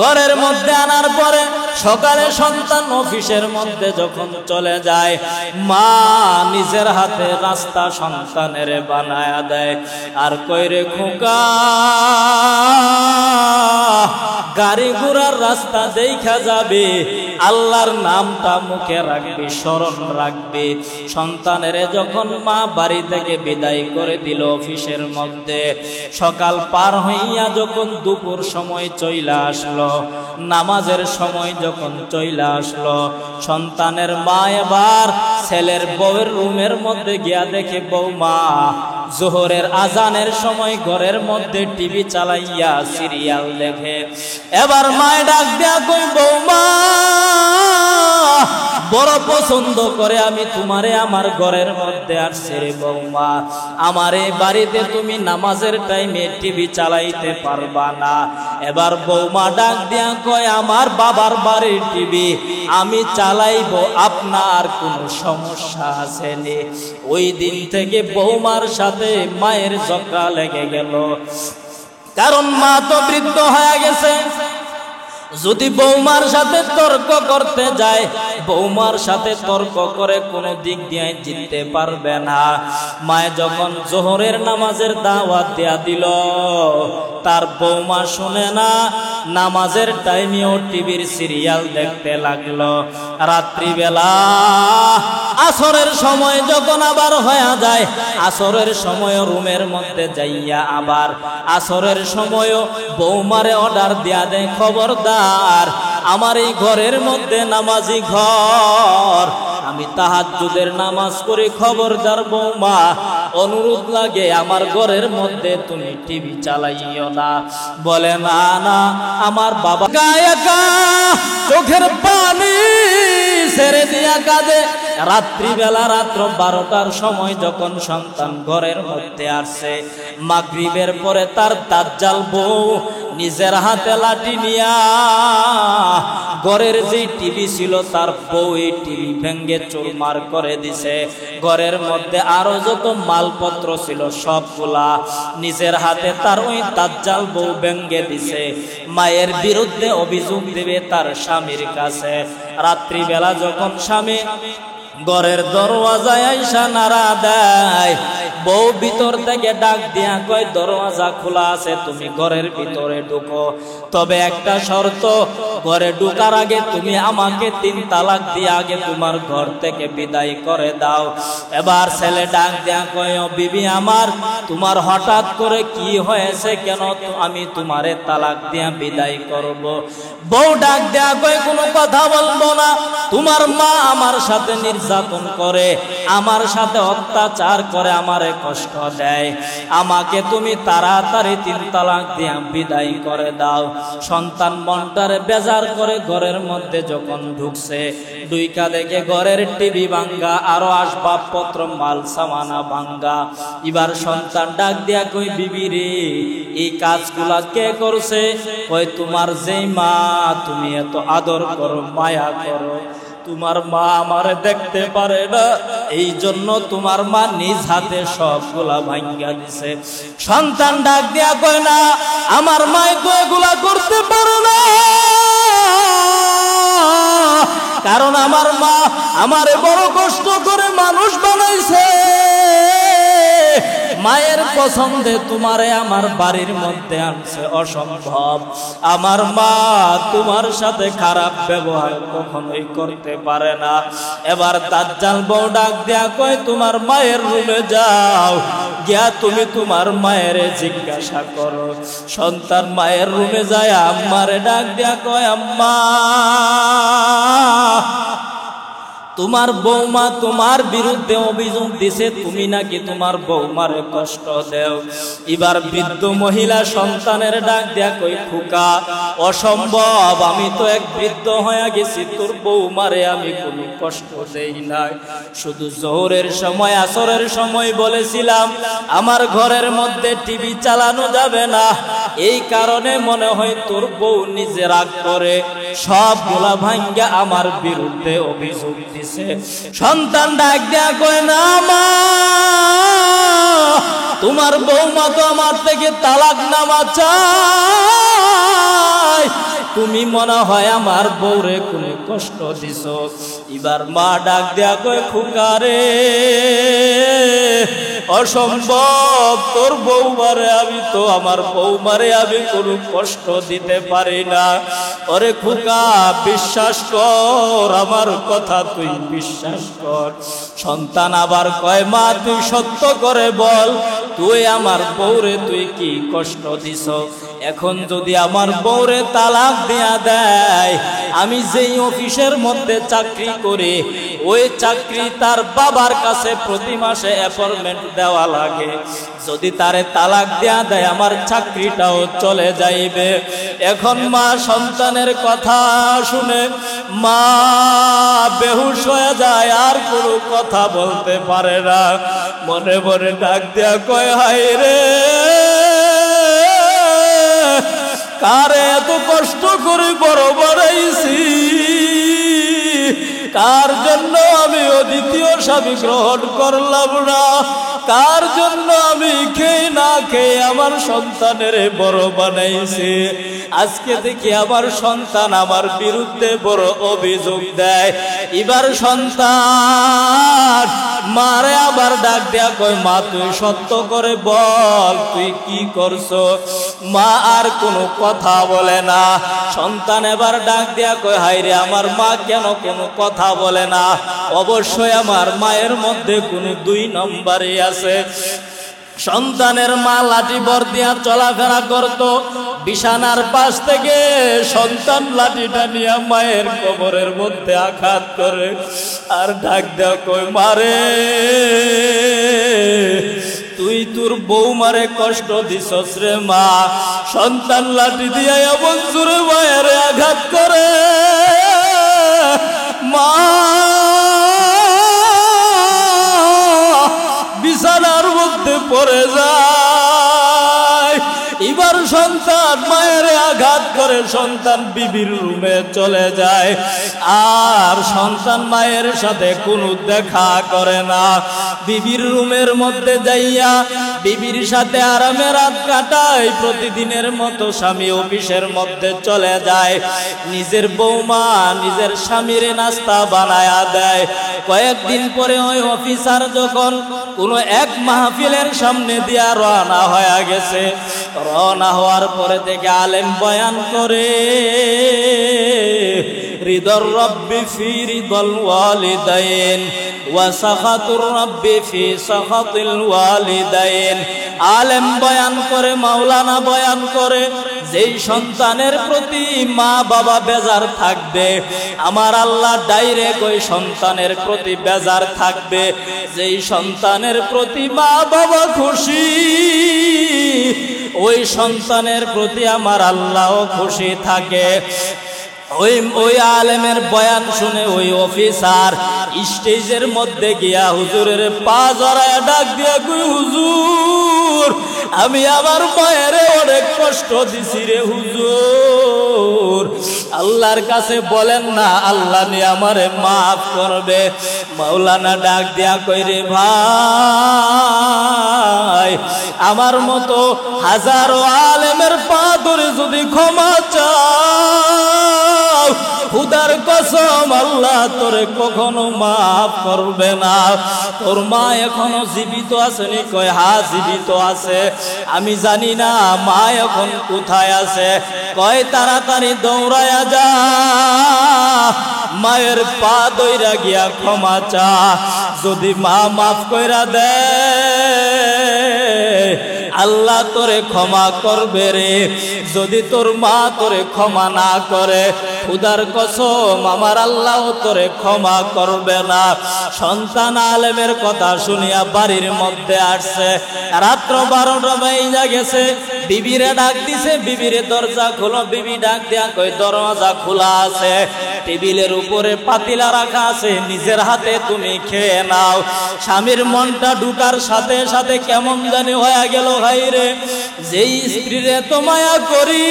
ঘরের মধ্যে আনার পরে সকালে সন্তান অফিসের মধ্যে যখন চলে যায়, মা নিজের হাতে রাস্তা সন্তানের বানায়া দেয় আর কইরে খোকা গাড়ি ঘোড়ার রাস্তা দেখা যাবে, আল্লাহর নামটা মুখে রাখবি, স্মরণ রাখবি। সন্তানের যখন মা বাড়ি থেকে বিদায় করে দিল অফিসের মধ্যে, সকাল পার হইয়া যখন দুপুর সময় চইলা আসলো, নামাজের সময় যখন চইলা আসলো, সন্তানের মা এবার ছেলের বউয়ের রুমের মধ্যে গিয়া দেখে বৌমা জোহরের আজানের সময় ঘরের মধ্যে টিভি চালাইয়া সিরিয়াল দেখে। এবার মায়ে ডাক দেয়া কই বৌমা বড় পছন্দ করে আমি তোমারে আমার ঘরের মধ্যে আসছে রে বৌমা, আমার এই বাড়িতে তুমি নামাজের টাইমে টিভি চালাইতে পারবা না। এবার বৌমা ডাক দিয়া কয় আমার বাবার বাড়ির টিভি আমি চালাইবো, আপনার কোনো সমস্যা আছে নি? ওই দিন থেকে বৌমার সাথে মায়ের ঝগড়া লেগে গেল, কারণ মা তো বৃদ্ধ হয়ে গেছে। যদি বৌমার সাথে তর্ক করতে যায়, বৌমার সাথে তর্ক করে কোনো দিক দিয়ে জিততে পারবে না। মায়ে যখন জোহরের নামাজের দাওয়াত দেয়া দিল, তার বৌমা শুনে না, নামাজের টাইমেও টিভির সিরিয়াল দেখতে লাগলো। রাত্রিবেলা আসরের সময় যখন আবার হয়ে যায়, আসরের সময় রুমের মধ্যে যাইয়া আবার আসরের সময়ও বৌমারে অর্ডার দেয়া দেয়, খবরদার আমার এই ঘরের মধ্যে নামাজি ঘর, আমি তাহাজ্জুদের নামাজ পড়ি, খবরদার বৌমা অনুরোধ লাগে আমার ঘরের মধ্যে তুমি টিভি চালাইও না। বলে না না আমার বাবা গায়কা চোখের পানি ছেড়ে দিয়া কাঁদে। রাত্রিবেলা রাত্র 12টার সময় যখন সন্তান ঘরের মধ্যে আসছে, মাগরিবের পরে তার দাজ্জাল বউ নিজের হাতে লাঠি নিয়া ঘরের যে টিভি ছিল তার বউ এই টিভি ভেঙ্গে চুরমার করে দিছে। ঘরের মধ্যে আরো যত মালপত্র ছিল সবগুলা নিজের হাতে তার ওই দাজ্জাল বউ ভেঙ্গে দিছে। মায়ের বিরুদ্ধে অভিযোগ দেবে তার স্বামীর কাছে। রাত্রিবেলা যখন স্বামী ঘরের দরওয়াজায় আইসা নাড়া দেয়, বউ ভিতর থেকে ডাক দিয়া কয় দরওয়াজা খোলা আছে, তুমি ঘরের ভিতরে ঢুকো, তবে একটা শর্ত, ঘরে ঢুকার আগে তুমি আমাকে 3 তালাক দিয়ে আগে তোমার ঘর থেকে বিদায় করে দাও। এবার ছেলে ডাক দিয়া কয় বিবি আমার, তোমার হঠাৎ করে কি হয়েছে, কেন আমি তোমারে তালাক দিয়া বিদায় করব? বউ ডাক দেয়া কয় কোনো কথা বলবো না, তোমার মা আমার সাথে নির্যাতন করে, আমার সাথে অত্যাচার করে, আমারে কষ্ট দেয়, আমাকে তুমি তাড়াতাড়ি 3 তালাক দিয়া বিদায় করে দাও। সন্তান মনটারে বেজার করে ঘরের মধ্যে যখন ঢুকছে, দুইকা দেখে ঘরের টিভি ভাঙ্গা, আরো আসবাবপত্র মাল সামানা ভাঙ্গা। এবার সন্তান ডাক দিয়া কই বিবি রে এই কাজগুলা কে করছে? কই তোমার যেই মা তুমি এত আদর করো, মায়া করো, তোমার মা আমারে দেখতে পারে না, এই জন্য তোমার মা নিজ হাতে সবগুলা ভাঙ্গা দিছে। সন্তান ডাক দিয়া কয় না আমার মা তো এগুলা করতে পারে না, কারণ আমার মা আমারে বড় কষ্ট করে মানুষ বানাইছে, মায়ের পছন্দে তোমারে আমার বাড়ির মধ্যে আনছে, অসম্ভব, আমার মা তোমার সাথে খারাপ ব্যবহার কখনোই করতে পারে না। এবার দাজ্জাল বউ ডাক দেয়া কয় তোমার মায়ের রুমে যাও, গিয়া তুমি তোমার মায়ের জিজ্ঞাসা করো। সন্তান মায়ের রুমে যায়, আম্মারে ডাক দেয়া কয় আম্মা তোমার বৌমা তোমার বিরুদ্ধে অভিযোগ দিছে, তুমি নাকি তোমার বৌমারে কষ্ট দেও। এবার বৃদ্ধ মহিলা সন্তানের ডাক দেয়া কই খোকা অসম্ভব, আমি তো এক বৃদ্ধ হয়ে গেছি, তোর বৌমারে আমি কোনো কষ্ট দেই নাই, শুধু জোহরের সময় আসরের সময় বলেছিলাম আমার ঘরের মধ্যে টিভি চালানো যাবে না, এই কারণে মনে হয় তোর বউ নিজে রাগ করে সবগুলা ভাঙ্গা আমার বিরুদ্ধে অভিযোগ দিছে। সন্তান ডাক দেয়া কয়, না মা, তোমার বৌমা তো আমার থেকে তালাকনামা চায়, তুমি মনে হয় আমার বউরে কোনো কষ্ট দিছো। এবার মা ডাক দেয়া কয়, খুকারে অসম্ভব, তোর বৌমারে আমি তো আমার বৌমারে আমি কোনো কষ্ট দিতে পারি না। ওরে খুকা, বিশ্বাস কর, আমার কথা তুই বিশ্বাস কর। সন্তান আবার কয়, মা তুই সত্য করে বল, তুই আমার বউরে তুই কি কষ্ট দিছ? এখন যদি আমার বউরে তালাক দেয়া দেয়, আমি যেই অফিসের মধ্যে চাকরি করি, ওই চাকরি তার বাবার কাছে প্রতি মাসে অ্যাপয়েন্টমেন্ট দেওয়া লাগে। যদি তারে তালাক দেয়া দেয়, আমার চাকরিটাও চলে যাইবে। এখন মা সন্তানের কথা শুনে মা বেহুশ হয়ে যায়, আর কোনো কথা বলতে পারে না। মনে মনে ডাক দেয়া কয়, হায় রে, কারে এত কষ্ট করে বড় বানাইছি, কার জন্য আমি দ্বিতীয় স্বামী গ্রহণ করলাম না, কার জন্য আমি খেয়ে না খেয়ে আমার সন্তানের বড় বানাইছি। আজকে থেকে আমার সন্তান আমার বিরুদ্ধে বড় অভিযোগ দেয়। এবার সন্তান মারে আবার ডাক দেয়া কয়, মা তুই সত্য করে বল, তুই কি করছো? মা আর কোনো কথা বলে না। সন্তান এবার ডাক দেয়া কয়, হায় রে, আমার মা কেন কোনো কথা বলে না? অবশ্যই আমার মায়ের মধ্যে কোনো দুই নম্বরই আছে। সন্তানের মা লাঠি বর দিয়া চলাফেরা করত, বিছানার পাশ থেকে সন্তান লাঠিটা নিয়ে মায়ের কোমরের মধ্যে আঘাত করে আর ডাক দেয়া কয়, মারে, তুই তোর বৌমারে কষ্ট দিছস রে মা। সন্তান লাঠি দিয়া এমন জোরে মায়ের আঘাত করে, মা বিছানার মধ্যে পড়ে যায়। এবার সন্তান মায়ের আঘাত করে সন্তান বিবির রুমে চলে যায়, আর সন্তান মায়ের সাথে কোনো দেখা করে না। বিবির রুমের মধ্যে যাইয়া বিবির সাথে আরামে রাত কাটায়। প্রতিদিনের মতো স্বামী অফিসের মধ্যে চলে যায়, নিজের বৌমা নিজের স্বামীর নাস্তা বানায়া দেয়। কয়েকদিন পরে ওই অফিসার যখন কোনো এক মাহফিলের সামনে দিয়া রওনা হয়ে গেছে, রওনা হওয়ার পরে থেকে আলেম বয়ান করে, রিদর রব্বি ফি রিদল ওয়ালিদাইন ওয়া সাখাতুর রব্বি ফি সাখাতিল ওয়ালিদাইন। আলেম বয়ান করে, মাওলানা বয়ান করে, যেই সন্তানের প্রতি মা বাবা বেজার থাকবে, আমার আল্লাহ ডাইরেক্ট ওই সন্তানের প্রতি বেজার থাকবে। যেই সন্তানের প্রতি মা বাবা খুশি, ওই সন্তানের প্রতি আমার আল্লাহও খুশি থাকে। ওই আলেমের বয়ান শুনে ওই অফিসার স্টেজের মধ্যে গিয়া হুজুরের পা জড়ায় ডাক দিয়া কই, হুজুর, আমি আমার মায়ের অনেক কষ্ট দিছি রে হুজুর, আল্লাহর কাছে বলেন না, আল্লাহ নিয়ে আমারে মাফ করবে। মাওলানা ডাক দিয়া কই, রে ভাই, আমার মতো হাজারো আলেমের পা ধরে যদি ক্ষমা চাও, খুদার কসম আল্লাহ তোরে কখনো মাফ করবে না। তোর মা এখনো জীবিত আছে নি? কয়, হ্যাঁ জীবিত আছে। আমি জানি না মা এখন কোথায় আছে। কয়, তাড়াতাড়ি দৌড়ায়া যা, মায়ের পা দইরা গিয়া ক্ষমা চা। যদি মা মাফ কইরা দে, আল্লাহ তোরে ক্ষমা করবে রে। যদি তোর মা তোরে ক্ষমা না করে, খুদার কসম আমার আল্লাহ তোরে ক্ষমা করবে না। সন্তান আলেমের কথা শুনিয়া বাড়ির মধ্যে আসছে, রাত্র 12টা বাজে গেছে। বিবিরে ডাক দিছে, বিবিরে দরজা খোলো। বিবি ডাক দিয়া কই, দরজা খোলা আছে, টেবিলের উপরে পাতিলা রাখা আছে, নিজের হাতে তুমি খেয়ে নাও। স্বামীর মনটা ঢুকার সাথে সাথে কেমন জানি হয়ে গেল, ভাই রে, যেই স্ত্রীরে তো মায়া করি,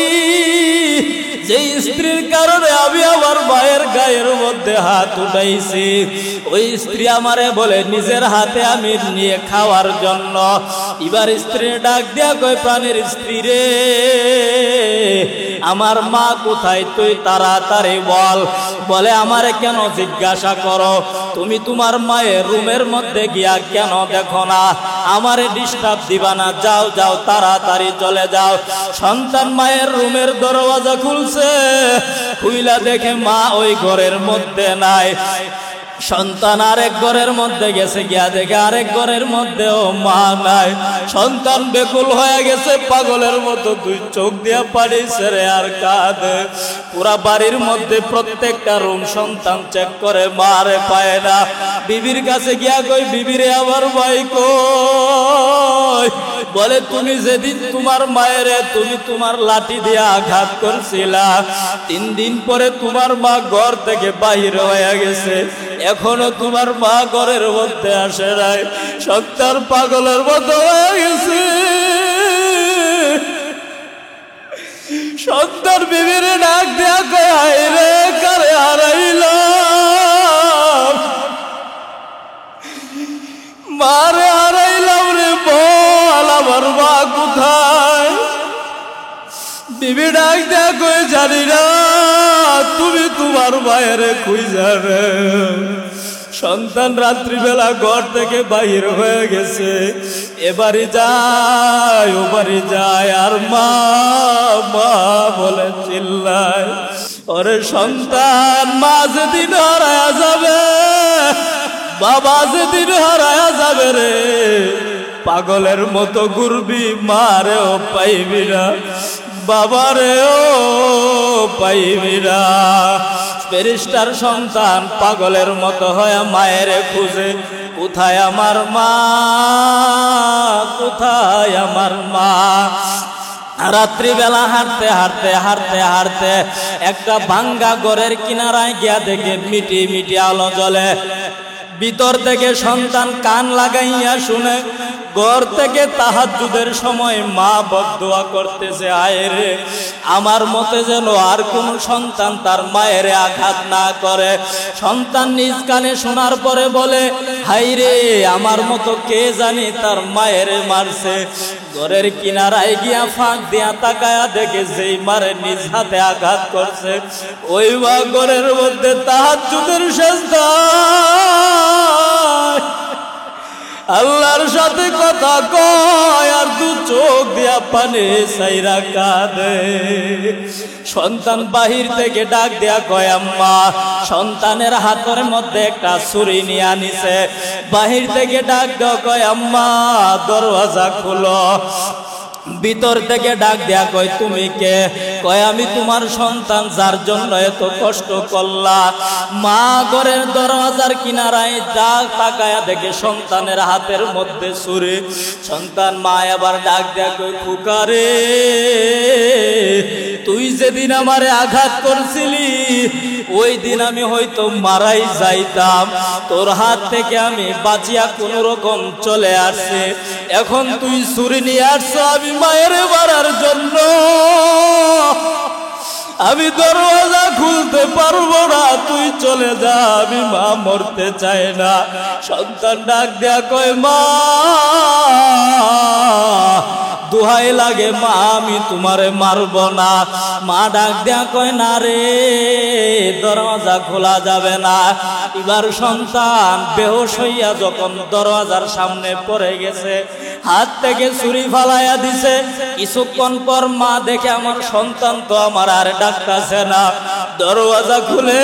যেই স্ত্রীর কারণে আমি আমার মায়ের গায়ের মধ্যে হাত উঠাইছি, ওই স্ত্রী আমারে বলে নিজের হাতে আমি নিয়ে খাওয়ার জন্য। এবার স্ত্রীর ডাক দিয়া কয়, প্রাণের স্ত্রী রে, আমার মা কোথায় তুই তাড়াতাড়ি বল। বলে, আমারে কেন জিজ্ঞাসা করো? তুমি তোমার মায়ের রুমের মধ্যে গিয়া কেন দেখো না? আমারে ডিস্টার্ব দিবা না, যাও যাও তাড়াতাড়ি চলে যাও। সন্তান মায়ের রুমের দরওয়াজা খুলছে, খুইলা দেখে মা ওই ঘরের মধ্যে নাই। সন্তান আরেক ঘরের মধ্যে গেছে, গিয়া দেখে আরেক ঘরের মধ্যেও মা নাই। সন্তান বেকুল হয়ে গেছে, পাগলের মতো দুই চোখ দিয়া পানি ছেড়ে আর কাঁদে। পুরা বাড়ির মধ্যে প্রত্যেকটা রুম সন্তান চেক করে, মারে পায় না। বিবির কাছে গিয়া কই, বিবিরে আমার ভাই কই? বলে, তুমি যেদিন তোমার মায়েরে তুমি তোমার লাঠি দিয়ে আঘাত করছিলা, 3 দিন পরে তোমার মা ঘর থেকে বাহির হয়ে গেছে, এখনো তোমার মা ঘরের মধ্যে আসে নাই। সন্তান পাগলের মতো হয়ে গেছে। সন্তান বিবিরে ডাক দেয়া কয়, হায় রে, কারে হারাইলাম, মারে হারাইলাম রে, বল আমার মা কোথায়? বিবি ডাক দেয়া কয়, জানি না, তুমি তোমার মায়েরে খুঁজা রে। সন্তান রাত্রিবেলা ঘর থেকে বাহির হয়ে গেছে, এবারে যায় ও বাড়ি যায়, আর মা মা বলে চিল্লায়। ওরে সন্তান, মা যেদিন হারায়া যাবে, বাবা যেদিন হারায়া যাবে রে, পাগলের মতো ঘুরবি, মারেও পাইবি না, বাবারেও পাইবি না। ফেরেশতার সন্তান পাগলের মতো হয়ে মায়ের খুঁজে, কোথায় আমার মা, কোথায় আমার মা? রাত্রিবেলা হাঁটতে হাঁটতে হাঁটতে হাঁটতে একটা ভাঙ্গা ঘরের কিনারায় গিয়া দেখে মিটি মিটি আলো জ্বলে। ভিতর থেকে সন্তান কান লাগাইয়া শুনে, ঘর থেকে তাহাজ্জুদের সময় মা বদদোয়া করতেছে, আয় রে, আমার মতে যেন আর কোন সন্তান তার মায়ের আঘাত না করে। সন্তান নিজ কানে শোনার পরে বলে, হাই রে, আমার মতো কে জানি তার মায়ের মারছে। ঘরের কিনারায় গিয়া ফাঁক দিয়া তাকায়া দেখে, যেই মারে নিজ হাতে আঘাত করছে, ওই মা ঘরের মধ্যে তাহাজ্জুদের সেজদা আল্লাহর সাথে কথা কয়, আর দু চোখ দিয়া পানি সাইরা কাঁদে। সন্তান বাহির থেকে ডাক দিয়া কয়, আম্মা। সন্তানের হাতের মধ্যে একটা ছুরি নিয়ে আনিছে। বাহির থেকে ডাক দেওয়া কয়, আম্মা দরওয়াজা খুলো। ভিতর থেকে ডাক দেয়া কয়, তুমি কে? কয়, আমি তোমার সন্তান, যার জন্য এত কষ্ট করলা। মা ঘরের দরওয়াজার কিনারায় ডাক তাকায়া দেখে সন্তানের হাতের মধ্যে ছুরি। সন্তান মা আবার ডাক দেয়া কয়, খুকারে, তুই যেদিন আমারে আঘাত করছিলি, ওই দিন আমি হয়তো মারাই যাইতাম, তোর হাত থেকে আমি বাঁচিয়া কোন রকম চলে আসছে। এখন তুই ছুরি নিয়ে আসছ আমি মায়ের মারার জন্য। আমি দরওয়াজা খুলতে পারবো না, তুই চলে যা, আমি মা মরতে চাই না। সন্তান ডাক দেয়া কয়, মা দোহাই লাগে মা, আমি তোমারে মারব না। মা ডাক দেয়া কয়, না রে, দরওয়াজা খোলা যাবে না। এবার সন্তান বেহুশ হইয়া যখন দরওয়াজার সামনে পড়ে গেছে, হাত থেকে ছুরি ফালাইয়া দিছে। কিছুক্ষণ পর মা দেখে, আমার সন্তান তো আমার আর ডাকতেছে না। দরওয়াজা খুলে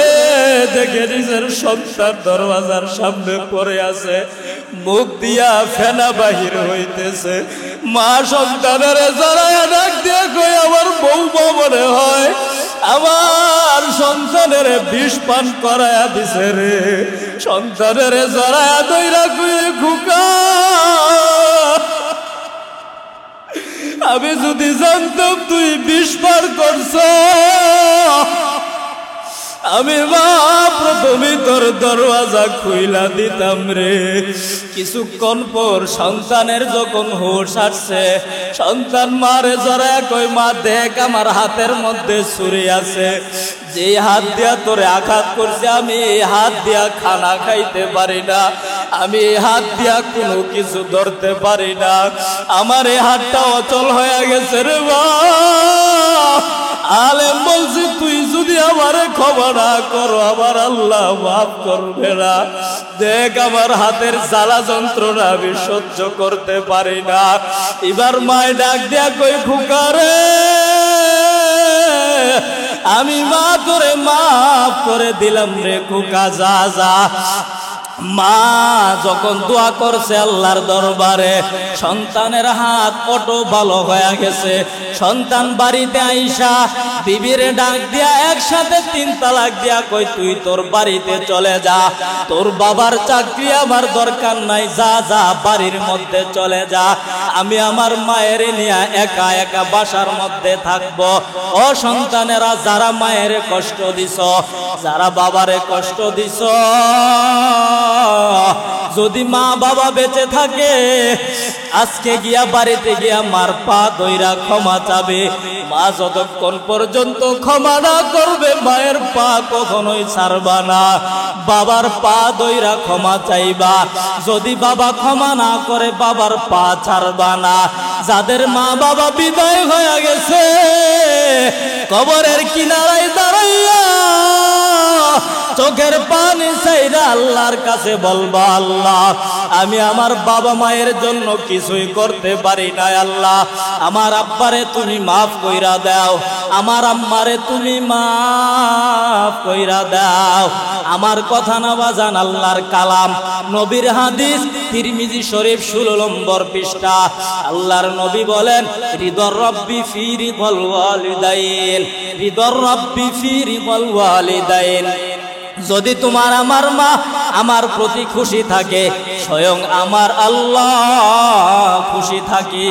দেখে নিজের সন্তান দরওয়াজার সামনে পড়ে আছে, মুখ দিয়া ফেনা বাহির হইতেছে। মা সন্তানের জড়াইয়া ডাক দিয়ে কই, আমার বউমা মনে হয় আমার সন্তানের বিষ পান করাইয়া দিছে রে। সন্তানের জড়াইয়া দইরা কই, খুকা, আমি যদি জানতাম তুই বিষ পান করছ, আমি মা প্রথমে তোর দরওয়াজা খুইলা দিতাম রে। কিছুক্ষণ পর সন্তানের যখন হুঁশ আসছে, সন্তান মারে জড়ায় কই মা দেখ আমার হাতের মধ্যে ছুরি আছে, যে হাত দিয়া তোরে আঘাত করছে আমি এই হাত দিয়া খানা খাইতে পারি না, আমি এই হাত দিয়া কোনো কিছু ধরতে পারি না, আমার এই হাতটা অচল হয়ে গেছে রে মা। আলেম বলছি তুই যদি আমারে ক্ষমা না করো আমার আল্লাহ মাফ করবে না। দেখ আমার হাতের জ্বালা যন্ত্রণা আমি সহ্য করতে পারি না। এবার মায় ডাক দিয়া কই খুকারে আমি মা তোরে মাফ করে দিলাম রে খোকা, যা যা। মা যখন দোয়া করছে আল্লাহর দরবারে, সন্তানের হাত কত ভালো হয়ে গেছে। সন্তান বাড়িতে আইসা বিবির ডাক দিয়া একসাথে 3 তালাক দিয়া কই তুই তোর বাড়িতে চলে যা, তোর বাবার চাকরি আমার দরকার নাই, যা যা বাড়ির মধ্যে চলে যা, আমি আমার মায়ের নিয়ে একা একা বাসার মধ্যে থাকবো। ও সন্তানেরা, যারা মায়ের কষ্ট দিছ, যারা বাবারে কষ্ট দিছ, যদি মা বাবা বেঁচে থাকে আজকে গিয়া বাড়িতে গিয়া মার পা ধইরা ক্ষমা চাবে। মা যতক্ষণ পর্যন্ত ক্ষমা না করবে মায়ের পা কখনোই ছাড়বা না, বাবার পা ধইরা ক্ষমা চাইবা। যদি বাবা ক্ষমা না করে বাবার পা ছাড়বা না। যাদের মা বাবা বিদায় হয়ে গেছে কবরের কিনারায় দাঁড়াইয়া চোখের পানি চাইরা আল্লাহর কাছে বলবা, আল্লাহ আমি আমার বাবা মায়ের জন্য কিছুই করতে পারি না, আল্লাহ আমার আব্বারে তুমি মাফ কইরা দাও, আমার আম্মারে তুমি মাফ কইরা দাও। আমার কথা না বাজান আল্লাহর কালাম, নবীর হাদিস, তিরমিজি শরীফ 16 নম্বর পৃষ্ঠা। আল্লাহর নবী বলেন, রিদর রব্বি ফি রিদল ওয়ালিদাইন, রিদর রব্বি ফি রিদল ওয়ালিদাইন। যদি তোমার আমার মা আমার প্রতি খুশি থাকে, স্বয়ং আমার আল্লাহ খুশি থাকে।